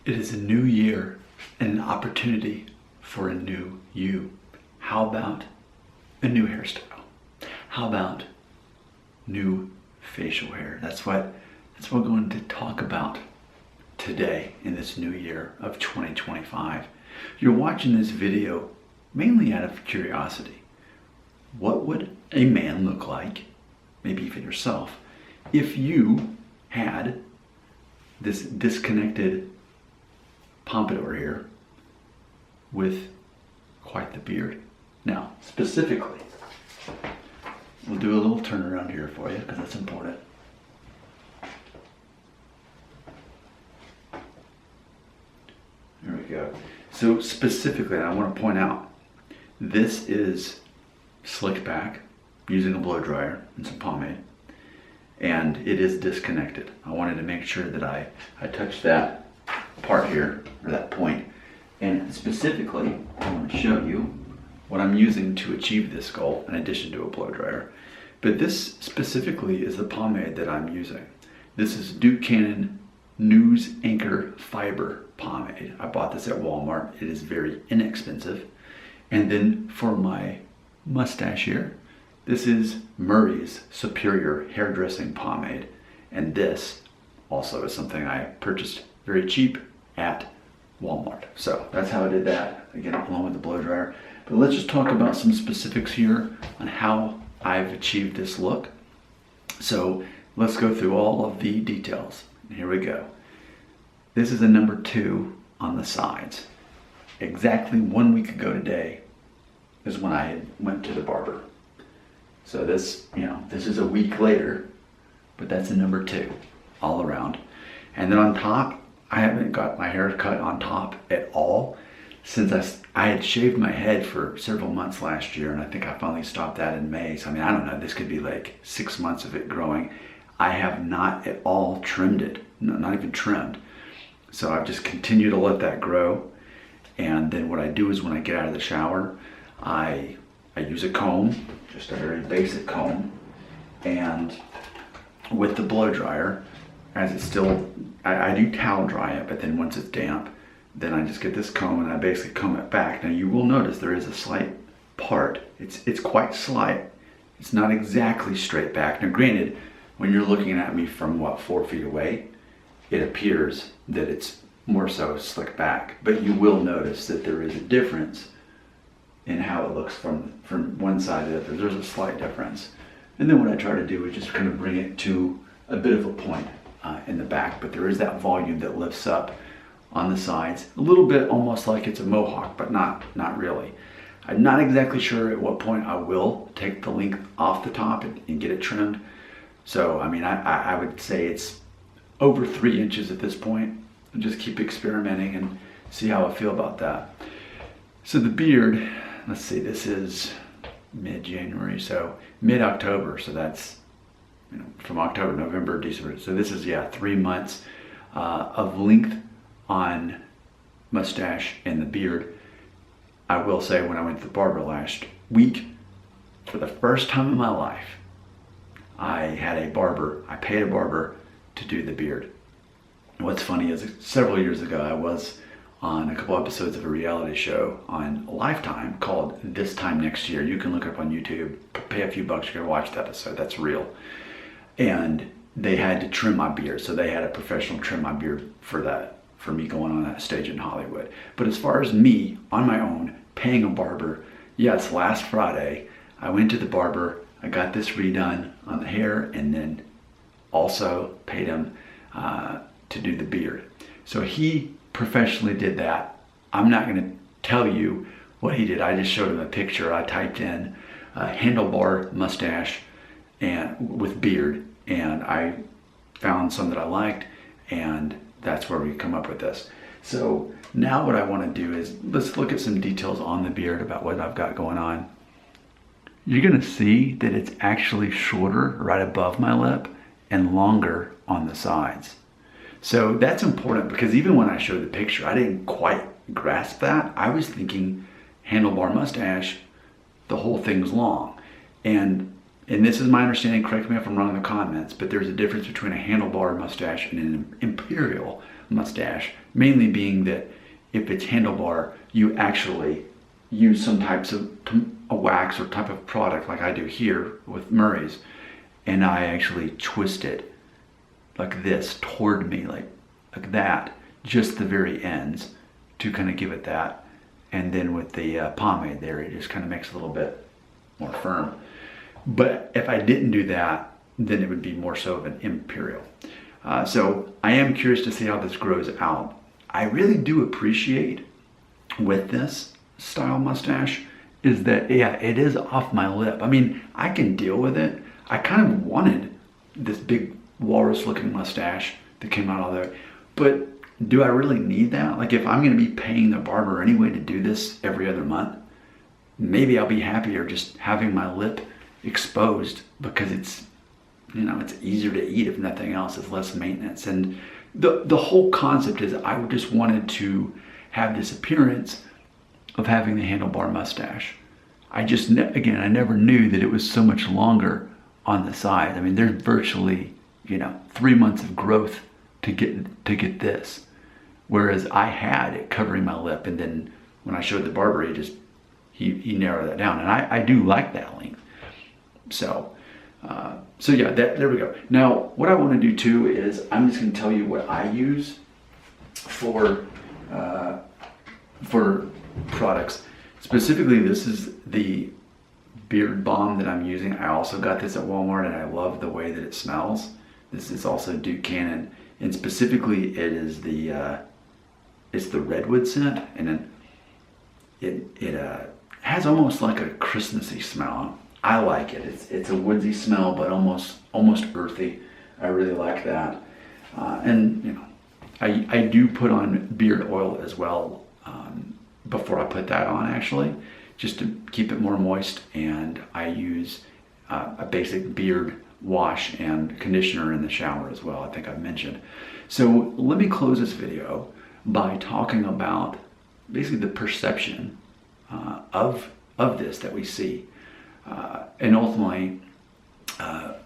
It is a new year and an opportunity for a new you. How about a new hairstyle? How about new facial hair? That's what we're going to talk about today in this new year of 2025. You're watching this video mainly out of curiosity. What would a man look like, maybe even yourself, if you had this disconnected pompadour here with quite the beard? Now, specifically, we'll do a little turnaround here for you because that's important. There we go. So specifically, I want to point out, this is slicked back using a blow dryer and some pomade, and it is disconnected. I wanted to make sure that I touched that part here, or that point, and specifically I want to show you what I'm using to achieve this goal in addition to a blow dryer. But this specifically is the pomade that I'm using. This is Duke Cannon News Anchor Fiber Pomade. I bought this at Walmart. It is very inexpensive. And then for my mustache here, this is Murray's Superior Hairdressing Pomade. And this also is something I purchased very cheap at Walmart. So that's how I did that, again, along with the blow dryer. But let's just talk about some specifics here on how I've achieved this look. So let's go through all of the details. Here we go. This is a number 2 on the sides. Exactly 1 week ago today is when I went to the barber. So this, this is a week later, but that's a number 2 all around. And then on top, I haven't got my hair cut on top at all since I had shaved my head for several months last year, and I think I finally stopped that in May. So I mean, I don't know, this could be like 6 months of it growing. I have not at all trimmed it, no, not even trimmed. So I've just continued to let that grow. And then what I do is when I get out of the shower, I use a comb, just a very basic comb, and with the blow dryer, as it's still, I do towel dry it, but then once it's damp, then I just get this comb and I basically comb it back. Now you will notice there is a slight part. It's quite slight. It's not exactly straight back. Now granted, when you're looking at me from 4 feet away, it appears that it's more so slicked back, but you will notice that there is a difference in how it looks from one side to the other. There's a slight difference. And then what I try to do is just kind of bring it to a bit of a point in the back, but there is that volume that lifts up on the sides, a little bit almost like it's a mohawk, but not really. I'm not exactly sure at what point I will take the length off the top and get it trimmed. So, I mean, I would say it's over 3 inches at this point, and just keep experimenting and see how I feel about that. So the beard, let's see, this is mid-January, so mid-October, so that's from October, November, December. So this is, 3 months of length on mustache and the beard. I will say, when I went to the barber last week, for the first time in my life, I paid a barber to do the beard. And what's funny is several years ago, I was on a couple episodes of a reality show on Lifetime called This Time Next Year. You can look it up on YouTube, pay a few bucks, you're gonna watch the episode, that's real. And they had to trim my beard. So they had a professional trim my beard for me going on that stage in Hollywood. But as far as me, on my own, paying a barber, yes, last Friday, I went to the barber, I got this redone on the hair, and then also paid him to do the beard. So he professionally did that. I'm not gonna tell you what he did. I just showed him a picture. I typed in Handlebar Mustache and with beard, and I found some that I liked, and that's where we come up with this. So now what I want to do is, let's look at some details on the beard about what I've got going on. You're going to see that it's actually shorter right above my lip and longer on the sides. So that's important, because even when I showed the picture, I didn't quite grasp that. I was thinking Handlebar Mustache, the whole thing's long. And this is my understanding, correct me if I'm wrong in the comments, but there's a difference between a handlebar mustache and an imperial mustache, mainly being that if it's handlebar, you actually use some types of a wax or type of product like I do here with Murray's, and I actually twist it like this toward me, like that, just the very ends to kind of give it that. And then with the pomade there, it just kind of makes it a little bit more firm. But if I didn't do that, then it would be more so of an imperial. So I am curious to see how this grows out. I really do appreciate with this style mustache is that, yeah, it is off my lip. I mean, I can deal with it. I kind of wanted this big walrus looking mustache that came out of there, but do I really need that? Like, if I'm going to be paying the barber anyway to do this every other month, maybe I'll be happier just having my lip exposed, because it's, you know, it's easier to eat if nothing else. It's less maintenance. And the whole concept is I just wanted to have this appearance of having the handlebar mustache. I just, again, I never knew that it was so much longer on the side. I mean, there's virtually, you know, 3 months of growth to get this. Whereas I had it covering my lip, and then when I showed the barber, he narrowed that down. And I do like that length. So yeah, there we go. Now, what I want to do too is I'm just going to tell you what I use for products. Specifically, this is the beard balm that I'm using. I also got this at Walmart, and I love the way that it smells. This is also Duke Cannon, and specifically it is it's the redwood scent, and then it has almost like a Christmassy smell. I like it. It's a woodsy smell, but almost earthy. I really like that. And you know, I do put on beard oil as well before I put that on, actually, just to keep it more moist. And I use a basic beard wash and conditioner in the shower as well. I think I've mentioned. So let me close this video by talking about basically the perception of this that we see. And ultimately,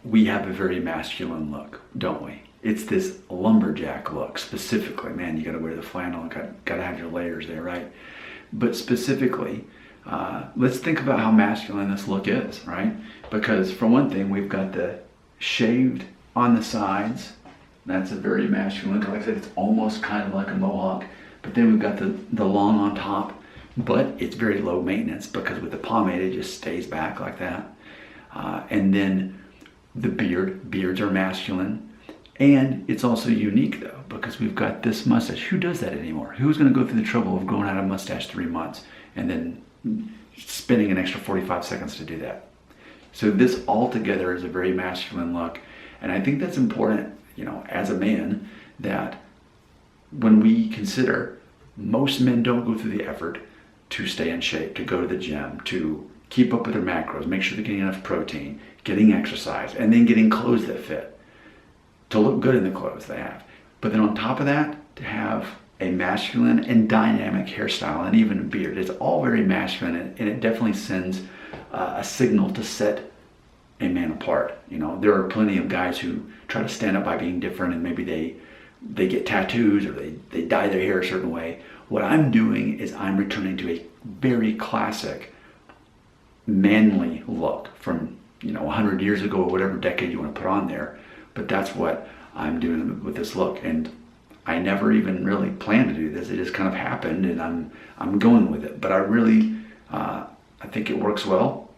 we have a very masculine look, don't we? It's this lumberjack look specifically. Man, you gotta wear the flannel, gotta have your layers there, right? But specifically, let's think about how masculine this look is, right? Because for one thing, we've got the shaved on the sides. That's a very masculine look. Like I said, it's almost kind of like a mohawk. But then we've got the long on top, but it's very low maintenance because with the pomade, it just stays back like that. And then the beards are masculine. And it's also unique though, because we've got this mustache. Who does that anymore? Who's gonna go through the trouble of growing out a mustache 3 months and then spending an extra 45 seconds to do that? So this altogether is a very masculine look. And I think that's important, you know, as a man, that when we consider most men don't go through the effort to stay in shape, to go to the gym, to keep up with their macros, make sure they're getting enough protein, getting exercise, and then getting clothes that fit, to look good in the clothes they have. But then on top of that, to have a masculine and dynamic hairstyle and even a beard. It's all very masculine, and it definitely sends a signal to set a man apart. You know, there are plenty of guys who try to stand up by being different, and maybe they get tattoos or they dye their hair a certain way. What I'm doing is I'm returning to a very classic manly look from, you know, 100 years ago or whatever decade you want to put on there. But that's what I'm doing with this look. And I never even really planned to do this. It just kind of happened, and I'm going with it. But I really, I think it works well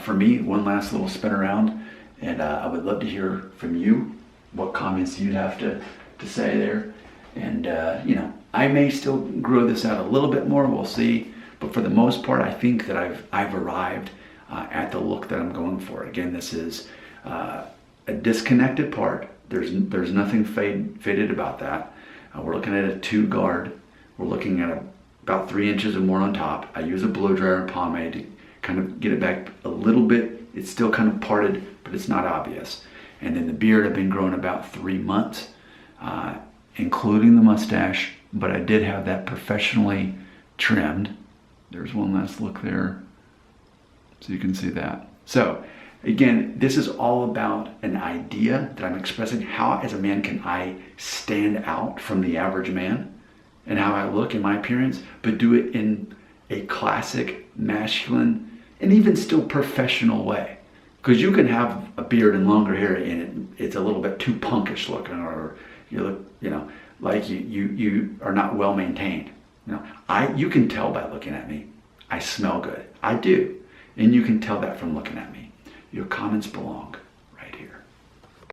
for me. One last little spin around, and I would love to hear from you what comments you'd have to say there. And you know, I may still grow this out a little bit more. We'll see. But for the most part, I think that I've arrived at the look that I'm going for. Again, this is a disconnected part. There's nothing faded about that. We're looking at a 2 guard. We're looking at about 3 inches or more on top. I use a blow dryer and pomade to kind of get it back a little bit. It's still kind of parted, but it's not obvious. And then the beard, I've been growing about 3 months, including the mustache, but I did have that professionally trimmed. There's one last look there, so you can see that. So Again, this is all about an idea that I'm expressing. How, as a man, can I stand out from the average man and how I look in my appearance, but do it in a classic, masculine, and even still professional way. Because you can have a beard and longer hair and it's a little bit too punkish looking, or you look, like you are not well maintained. You can tell by looking at me. I smell good. I do. And you can tell that from looking at me. Your comments belong.